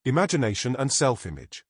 Imagination and self-image.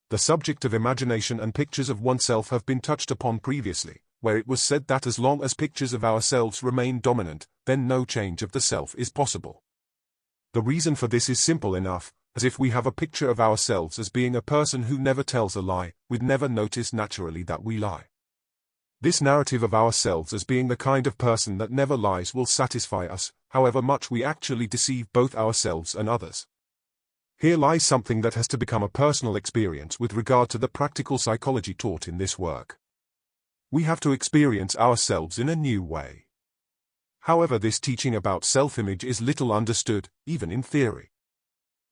The subject of imagination and pictures of oneself have been touched upon previously, where it was said that as long as pictures of ourselves remain dominant, then no change of the self is possible. The reason for this is simple enough, as if we have a picture of ourselves as being a person who never tells a lie, we'd never notice naturally that we lie. This narrative of ourselves as being the kind of person that never lies will satisfy us, however much we actually deceive both ourselves and others. Here lies something that has to become a personal experience with regard to the practical psychology taught in this work. We have to experience ourselves in a new way. However, this teaching about self-image is little understood, even in theory.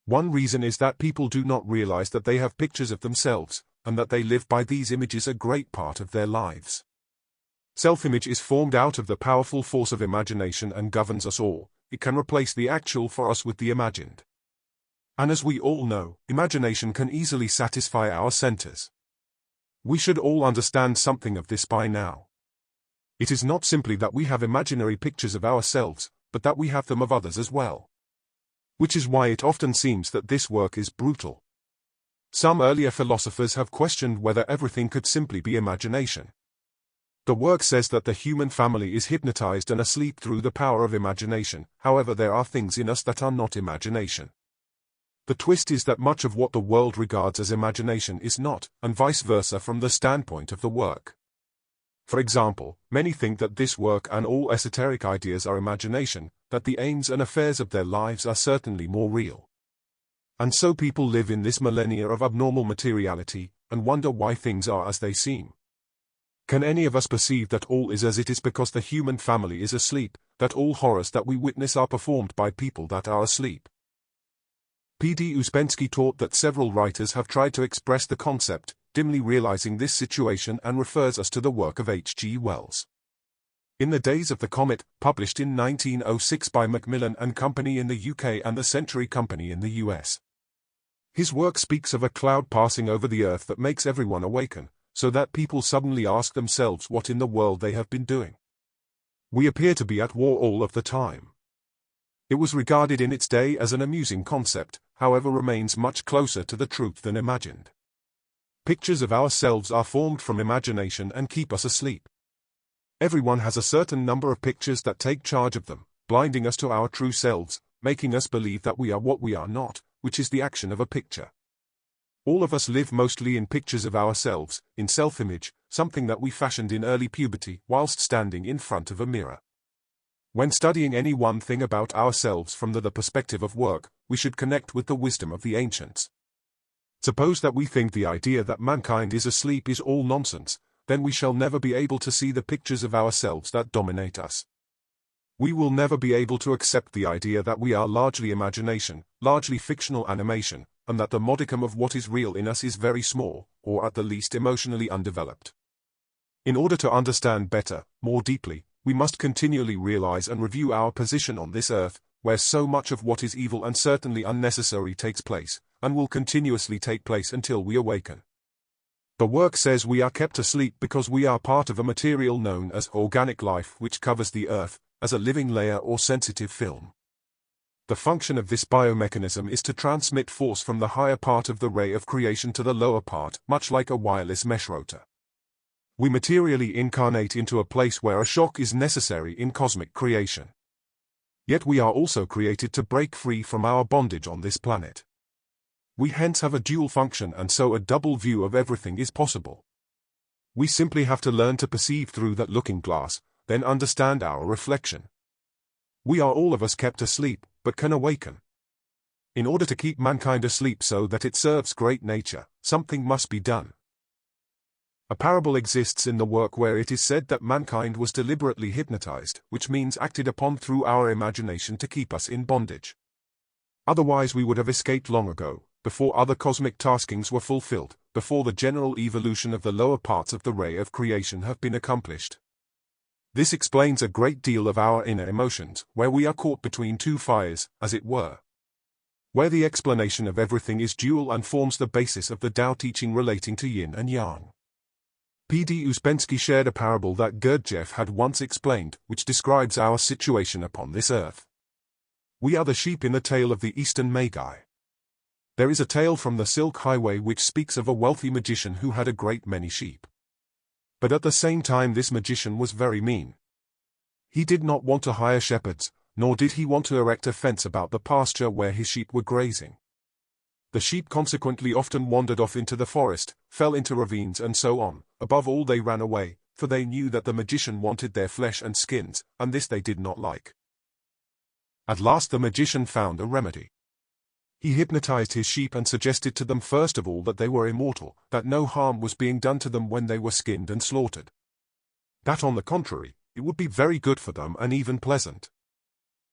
One reason is that people do not realize that they have pictures of themselves, and that they live by these images a great part of their lives. Self-image is formed out of the powerful force of imagination and governs us all. It can replace the actual for us with the imagined. And as we all know, imagination can easily satisfy our centers. We should all understand something of this by now. It is not simply that we have imaginary pictures of ourselves, but that we have them of others as well. Which is why it often seems that this work is brutal. Some earlier philosophers have questioned whether everything could simply be imagination. The work says that the human family is hypnotized and asleep through the power of imagination, however there are things in us that are not imagination. The twist is that much of what the world regards as imagination is not, and vice versa from the standpoint of the work. For example, many think that this work and all esoteric ideas are imagination, that the aims and affairs of their lives are certainly more real. And so people live in this millennia of abnormal materiality, and wonder why things are as they seem. Can any of us perceive that all is as it is because the human family is asleep, that all horrors that we witness are performed by people that are asleep? P.D. Ouspensky taught that several writers have tried to express the concept, dimly realizing this situation, and refers us to the work of H.G. Wells. In the Days of the Comet, published in 1906 by Macmillan and Company in the UK and the Century Company in the US. His work speaks of a cloud passing over the earth that makes everyone awaken, so that people suddenly ask themselves what in the world they have been doing. We appear to be at war all of the time. It was regarded in its day as an amusing concept, however remains much closer to the truth than imagined. Pictures of ourselves are formed from imagination and keep us asleep. Everyone has a certain number of pictures that take charge of them, blinding us to our true selves, making us believe that we are what we are not, which is the action of a picture. All of us live mostly in pictures of ourselves, in self-image, something that we fashioned in early puberty whilst standing in front of a mirror. When studying any one thing about ourselves from the perspective of work, we should connect with the wisdom of the ancients. Suppose that we think the idea that mankind is asleep is all nonsense, then we shall never be able to see the pictures of ourselves that dominate us. We will never be able to accept the idea that we are largely imagination, largely fictional animation, and that the modicum of what is real in us is very small, or at the least emotionally undeveloped. In order to understand better, more deeply, we must continually realize and review our position on this earth, where so much of what is evil and certainly unnecessary takes place, and will continuously take place until we awaken. The work says we are kept asleep because we are part of a material known as organic life which covers the earth, as a living layer or sensitive film. The function of this biomechanism is to transmit force from the higher part of the ray of creation to the lower part, much like a wireless mesh rotor. We materially incarnate into a place where a shock is necessary in cosmic creation. Yet we are also created to break free from our bondage on this planet. We hence have a dual function, and so a double view of everything is possible. We simply have to learn to perceive through that looking glass, then understand our reflection. We are all of us kept asleep, but can awaken. In order to keep mankind asleep so that it serves great nature, something must be done. A parable exists in the work where it is said that mankind was deliberately hypnotized, which means acted upon through our imagination to keep us in bondage. Otherwise we would have escaped long ago, before other cosmic taskings were fulfilled, before the general evolution of the lower parts of the ray of creation have been accomplished. This explains a great deal of our inner emotions, where we are caught between two fires, as it were. Where the explanation of everything is dual and forms the basis of the Tao teaching relating to yin and yang. P.D. Ouspensky shared a parable that Gurdjieff had once explained, which describes our situation upon this earth. We are the sheep in the tail of the Eastern Magi. There is a tale from the Silk Highway which speaks of a wealthy magician who had a great many sheep. But at the same time this magician was very mean. He did not want to hire shepherds, nor did he want to erect a fence about the pasture where his sheep were grazing. The sheep consequently often wandered off into the forest, fell into ravines and so on. Above all they ran away, for they knew that the magician wanted their flesh and skins, and this they did not like. At last the magician found a remedy. He hypnotized his sheep and suggested to them first of all that they were immortal, that no harm was being done to them when they were skinned and slaughtered. That on the contrary, it would be very good for them and even pleasant.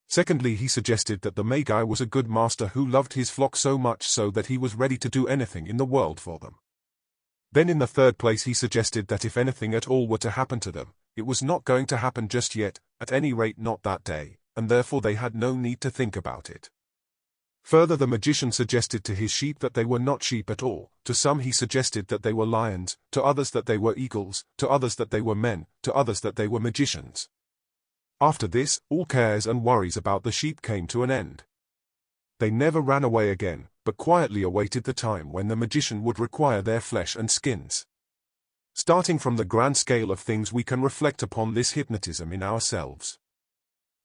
Secondly, he suggested that the Magi was a good master who loved his flock so much so that he was ready to do anything in the world for them. Then in the third place he suggested that if anything at all were to happen to them, it was not going to happen just yet, at any rate not that day, and therefore they had no need to think about it. Further, the magician suggested to his sheep that they were not sheep at all. To some he suggested that they were lions, to others that they were eagles, to others that they were men, to others that they were magicians. After this, all cares and worries about the sheep came to an end. They never ran away again, but quietly awaited the time when the magician would require their flesh and skins. Starting from the grand scale of things, we can reflect upon this hypnotism in ourselves.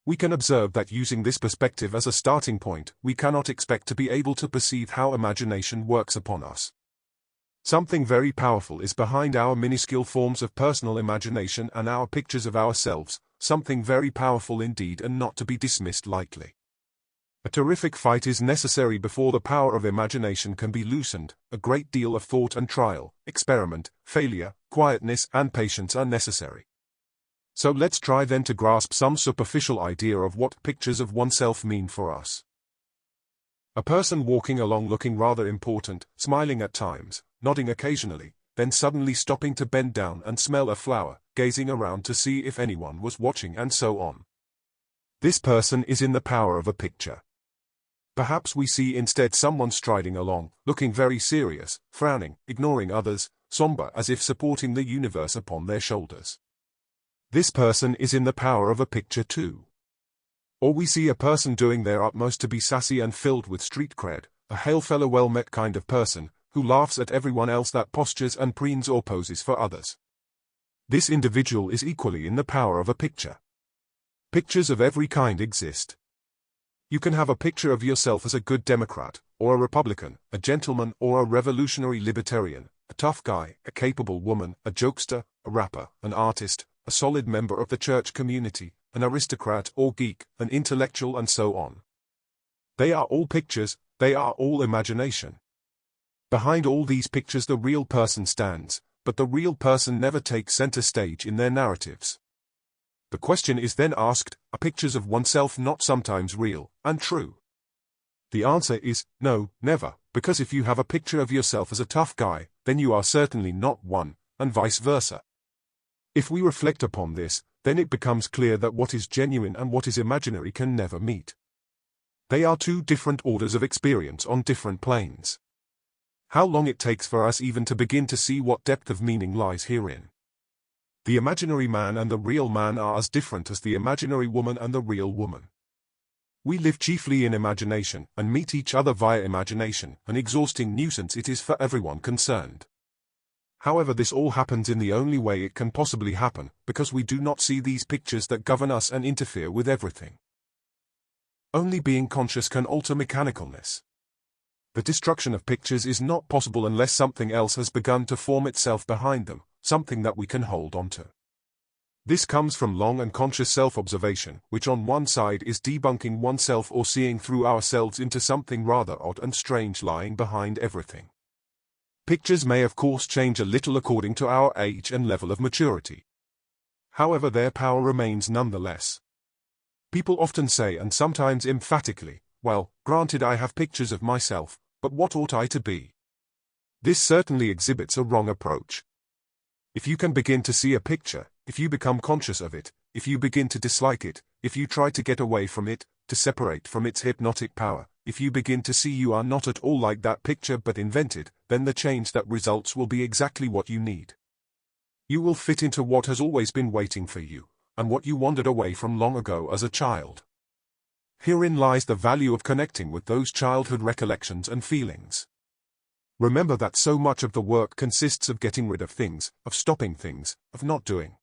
We can observe that using this perspective as a starting point, we cannot expect to be able to perceive how imagination works upon us. Something very powerful is behind our minuscule forms of personal imagination and our pictures of ourselves, something very powerful indeed and not to be dismissed lightly. A terrific fight is necessary before the power of imagination can be loosened. A great deal of thought and trial, experiment, failure, quietness and patience are necessary. So let's try then to grasp some superficial idea of what pictures of oneself mean for us. A person walking along looking rather important, smiling at times, nodding occasionally, then suddenly stopping to bend down and smell a flower, gazing around to see if anyone was watching and so on. This person is in the power of a picture. Perhaps we see instead someone striding along, looking very serious, frowning, ignoring others, somber as if supporting the universe upon their shoulders. This person is in the power of a picture too. Or we see a person doing their utmost to be sassy and filled with street cred, a hail fellow well met kind of person, who laughs at everyone else that postures and preens or poses for others. This individual is equally in the power of a picture. Pictures of every kind exist. You can have a picture of yourself as a good Democrat, or a Republican, a gentleman or a revolutionary libertarian, a tough guy, a capable woman, a jokester, a rapper, an artist, a solid member of the church community, an aristocrat or geek, an intellectual and so on. They are all pictures, they are all imagination. Behind all these pictures the real person stands, but the real person never takes center stage in their narratives. The question is then asked, are pictures of oneself not sometimes real and true? The answer is, no, never, because if you have a picture of yourself as a tough guy, then you are certainly not one, and vice versa. If we reflect upon this, then it becomes clear that what is genuine and what is imaginary can never meet. They are two different orders of experience on different planes. How long it takes for us even to begin to see what depth of meaning lies herein. The imaginary man and the real man are as different as the imaginary woman and the real woman. We live chiefly in imagination, and meet each other via imagination, an exhausting nuisance it is for everyone concerned. However, this all happens in the only way it can possibly happen, because we do not see these pictures that govern us and interfere with everything. Only being conscious can alter mechanicalness. The destruction of pictures is not possible unless something else has begun to form itself behind them, something that we can hold on to. This comes from long and conscious self-observation, which on one side is debunking oneself or seeing through ourselves into something rather odd and strange lying behind everything. Pictures may of course change a little according to our age and level of maturity. However, their power remains nonetheless. People often say, and sometimes emphatically, well, granted I have pictures of myself, but what ought I to be? This certainly exhibits a wrong approach. If you can begin to see a picture, if you become conscious of it, if you begin to dislike it, if you try to get away from it, to separate from its hypnotic power, if you begin to see you are not at all like that picture but invented, then the change that results will be exactly what you need. You will fit into what has always been waiting for you, and what you wandered away from long ago as a child. Herein lies the value of connecting with those childhood recollections and feelings. Remember that so much of the work consists of getting rid of things, of stopping things, of not doing.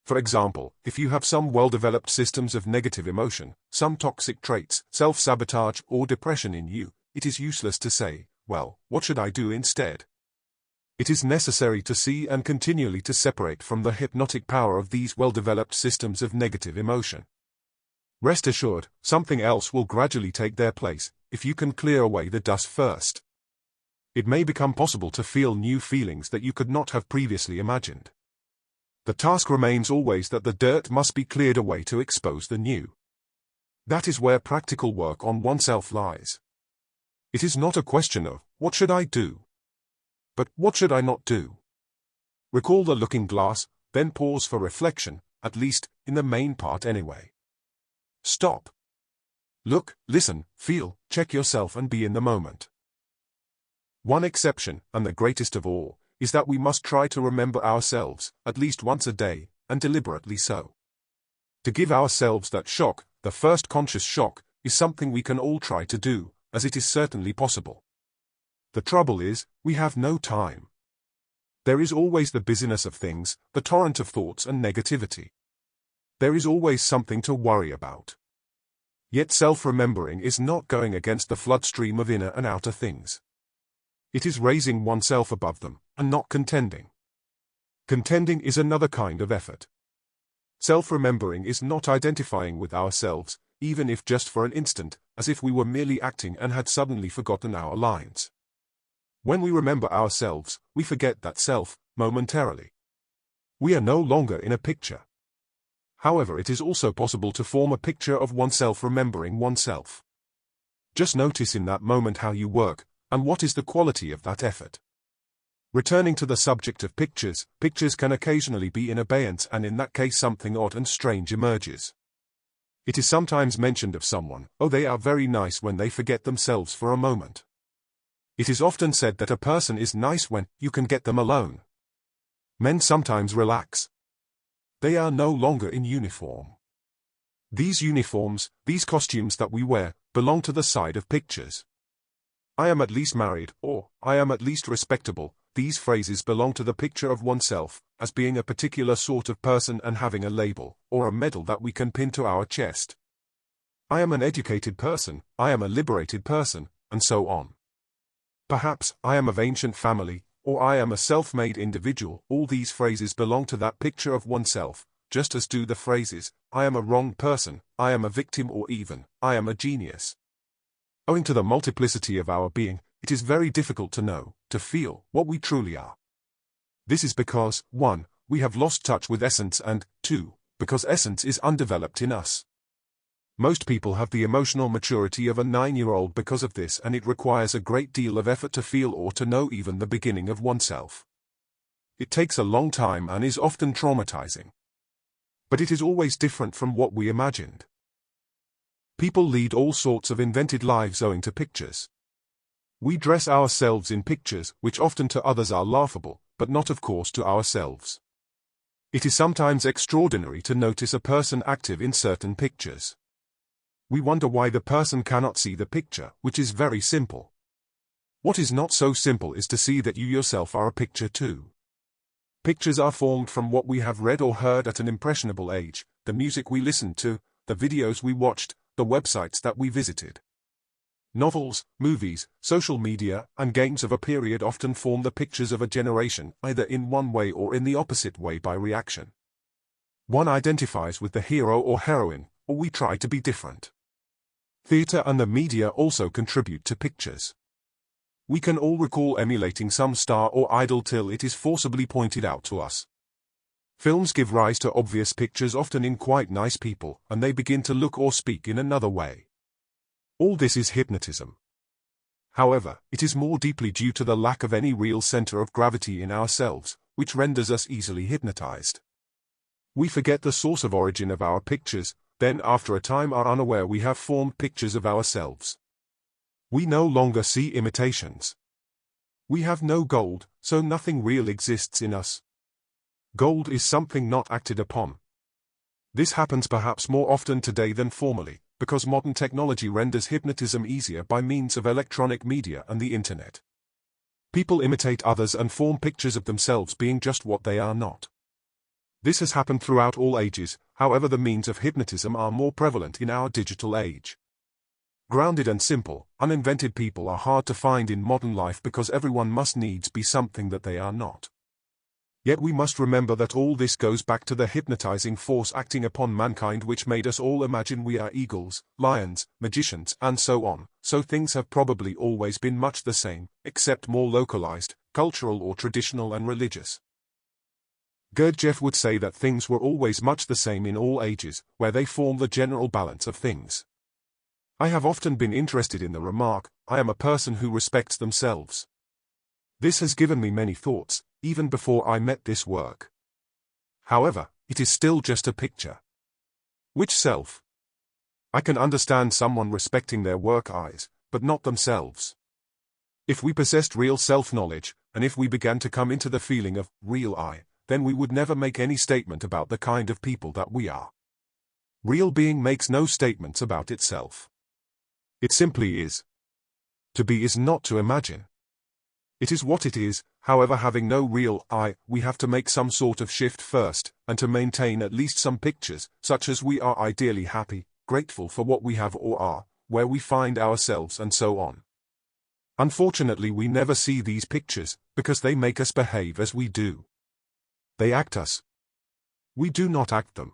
For example, if you have some well-developed systems of negative emotion, some toxic traits, self-sabotage or depression in you, it is useless to say, well, what should I do instead? It is necessary to see and continually to separate from the hypnotic power of these well-developed systems of negative emotion. Rest assured, something else will gradually take their place, if you can clear away the dust first. It may become possible to feel new feelings that you could not have previously imagined. The task remains always that the dirt must be cleared away to expose the new. That is where practical work on oneself lies. It is not a question of, what should I do? But what should I not do? Recall the looking glass, then pause for reflection, at least, in the main part anyway. Stop. Look, listen, feel, check yourself and be in the moment. One exception, and the greatest of all, is that we must try to remember ourselves, at least once a day, and deliberately so. To give ourselves that shock, the first conscious shock, is something we can all try to do, as it is certainly possible. The trouble is, we have no time. There is always the busyness of things, the torrent of thoughts and negativity. There is always something to worry about. Yet self-remembering is not going against the flood stream of inner and outer things. It is raising oneself above them, and not contending. Contending is another kind of effort. Self-remembering is not identifying with ourselves, even if just for an instant, as if we were merely acting and had suddenly forgotten our lines. When we remember ourselves, we forget that self, momentarily. We are no longer in a picture. However, it is also possible to form a picture of oneself remembering oneself. Just notice in that moment how you work, and what is the quality of that effort. Returning to the subject of pictures, pictures can occasionally be in abeyance, and in that case something odd and strange emerges. It is sometimes mentioned of someone, oh, they are very nice when they forget themselves for a moment. It is often said that a person is nice when you can get them alone. Men sometimes relax. They are no longer in uniform. These uniforms, these costumes that we wear, belong to the side of pictures. I am at least married, or I am at least respectable. These phrases belong to the picture of oneself, as being a particular sort of person and having a label, or a medal that we can pin to our chest. I am an educated person, I am a liberated person, and so on. Perhaps, I am of ancient family, or I am a self-made individual. All these phrases belong to that picture of oneself, just as do the phrases, I am a wrong person, I am a victim, or even, I am a genius. Owing to the multiplicity of our being, it is very difficult to know, to feel, what we truly are. This is because, 1, we have lost touch with essence, and 2, because essence is undeveloped in us. Most people have the emotional maturity of a 9-year-old because of this, and it requires a great deal of effort to feel or to know even the beginning of oneself. It takes a long time and is often traumatizing. But it is always different from what we imagined. People lead all sorts of invented lives owing to pictures. We dress ourselves in pictures, which often to others are laughable, but not of course to ourselves. It is sometimes extraordinary to notice a person active in certain pictures. We wonder why the person cannot see the picture, which is very simple. What is not so simple is to see that you yourself are a picture too. Pictures are formed from what we have read or heard at an impressionable age, the music we listened to, the videos we watched, the websites that we visited. Novels, movies, social media, and games of a period often form the pictures of a generation, either in one way or in the opposite way by reaction. One identifies with the hero or heroine, or we try to be different. Theatre and the media also contribute to pictures. We can all recall emulating some star or idol till it is forcibly pointed out to us. Films give rise to obvious pictures, often in quite nice people, and they begin to look or speak in another way. All this is hypnotism. However, it is more deeply due to the lack of any real center of gravity in ourselves, which renders us easily hypnotized. We forget the source of origin of our pictures, then after a time are unaware we have formed pictures of ourselves. We no longer see imitations. We have no gold, so nothing real exists in us. Gold is something not acted upon. This happens perhaps more often today than formerly, because modern technology renders hypnotism easier by means of electronic media and the internet. People imitate others and form pictures of themselves being just what they are not. This has happened throughout all ages, however the means of hypnotism are more prevalent in our digital age. Grounded and simple, uninvented people are hard to find in modern life because everyone must needs be something that they are not. Yet we must remember that all this goes back to the hypnotizing force acting upon mankind which made us all imagine we are eagles, lions, magicians, and so on, so things have probably always been much the same, except more localized, cultural or traditional and religious. Gurdjieff would say that things were always much the same in all ages, where they form the general balance of things. I have often been interested in the remark, "I am a person who respects themselves." This has given me many thoughts, even before I met this work. However, it is still just a picture. Which self? I can understand someone respecting their work eyes, but not themselves. If we possessed real self-knowledge, and if we began to come into the feeling of real I, then we would never make any statement about the kind of people that we are. Real being makes no statements about itself. It simply is. To be is not to imagine. It is what it is, however, having no real I, we have to make some sort of shift first, and to maintain at least some pictures, such as we are ideally happy, grateful for what we have or are, where we find ourselves and so on. Unfortunately we never see these pictures, because they make us behave as we do. They act us. We do not act them.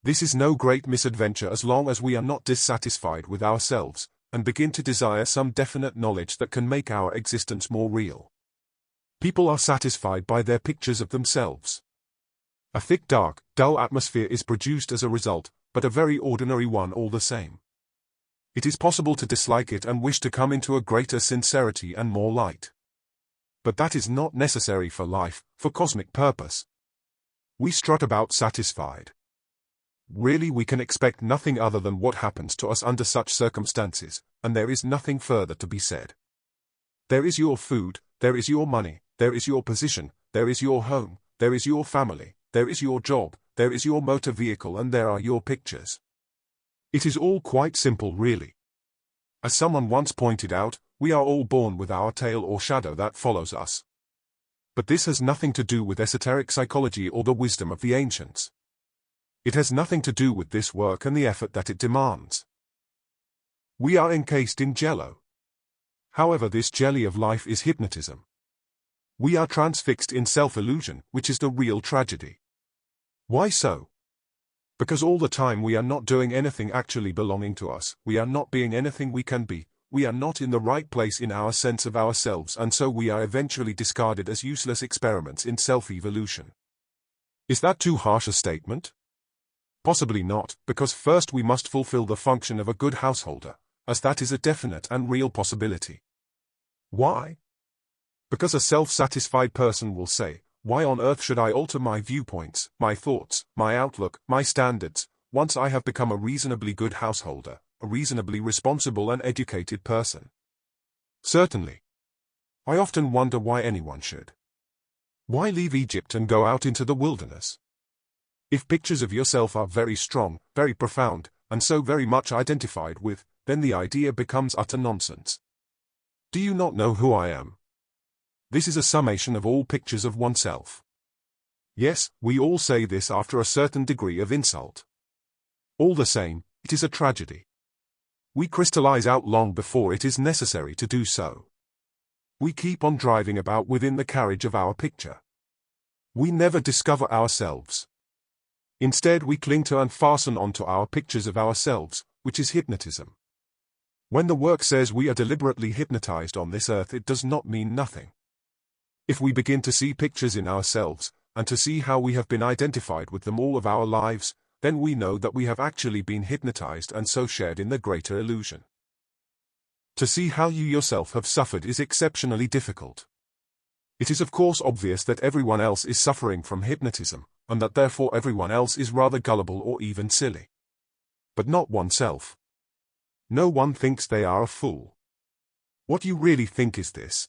This is no great misadventure as long as we are not dissatisfied with ourselves, and begin to desire some definite knowledge that can make our existence more real. People are satisfied by their pictures of themselves. A thick, dark, dull atmosphere is produced as a result, but a very ordinary one all the same. It is possible to dislike it and wish to come into a greater sincerity and more light. But that is not necessary for life, for cosmic purpose. We strut about satisfied. Really, we can expect nothing other than what happens to us under such circumstances, and there is nothing further to be said. There is your food, there is your money, there is your position, there is your home, there is your family, there is your job, there is your motor vehicle, and there are your pictures. It is all quite simple, really. As someone once pointed out, we are all born with our tail or shadow that follows us. But this has nothing to do with esoteric psychology or the wisdom of the ancients. It has nothing to do with this work and the effort that it demands. We are encased in jello. However, this jelly of life is hypnotism. We are transfixed in self-illusion, which is the real tragedy. Why so? Because all the time we are not doing anything actually belonging to us, we are not being anything we can be, we are not in the right place in our sense of ourselves, and so we are eventually discarded as useless experiments in self-evolution. Is that too harsh a statement? Possibly not, because first we must fulfill the function of a good householder, as that is a definite and real possibility. Why? Because a self-satisfied person will say, "Why on earth should I alter my viewpoints, my thoughts, my outlook, my standards, once I have become a reasonably good householder, a reasonably responsible and educated person?" Certainly. I often wonder why anyone should. Why leave Egypt and go out into the wilderness? If pictures of yourself are very strong, very profound, and so very much identified with, then the idea becomes utter nonsense. Do you not know who I am? This is a summation of all pictures of oneself. Yes, we all say this after a certain degree of insult. All the same, it is a tragedy. We crystallize out long before it is necessary to do so. We keep on driving about within the carriage of our picture. We never discover ourselves. Instead, we cling to and fasten onto our pictures of ourselves, which is hypnotism. When the work says we are deliberately hypnotized on this earth, it does not mean nothing. If we begin to see pictures in ourselves, and to see how we have been identified with them all of our lives, then we know that we have actually been hypnotized and so shared in the greater illusion. To see how you yourself have suffered is exceptionally difficult. It is of course obvious that everyone else is suffering from hypnotism, and that therefore everyone else is rather gullible or even silly. But not oneself. No one thinks they are a fool. What you really think is this: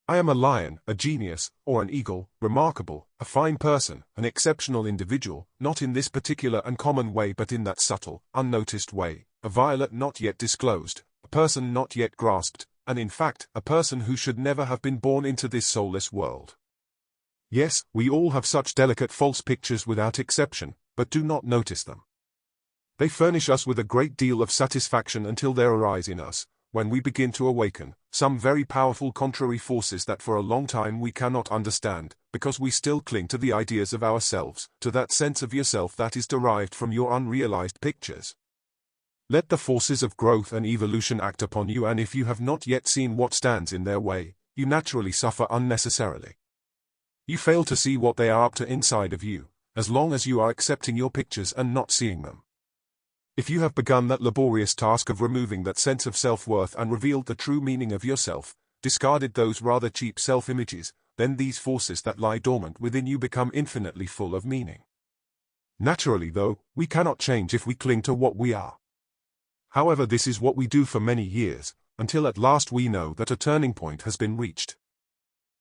I am a lion, a genius, or an eagle, remarkable, a fine person, an exceptional individual, not in this particular and common way but in that subtle, unnoticed way, a violet not yet disclosed, a person not yet grasped, and in fact, a person who should never have been born into this soulless world. Yes, we all have such delicate false pictures without exception, but do not notice them. They furnish us with a great deal of satisfaction until there arise in us, when we begin to awaken, some very powerful contrary forces that for a long time we cannot understand, because we still cling to the ideas of ourselves, to that sense of yourself that is derived from your unrealized pictures. Let the forces of growth and evolution act upon you, and if you have not yet seen what stands in their way, you naturally suffer unnecessarily. You fail to see what they are up to inside of you, as long as you are accepting your pictures and not seeing them. If you have begun that laborious task of removing that sense of self-worth and revealed the true meaning of yourself, discarded those rather cheap self-images, then these forces that lie dormant within you become infinitely full of meaning. Naturally, though, we cannot change if we cling to what we are. However, this is what we do for many years, until at last we know that a turning point has been reached.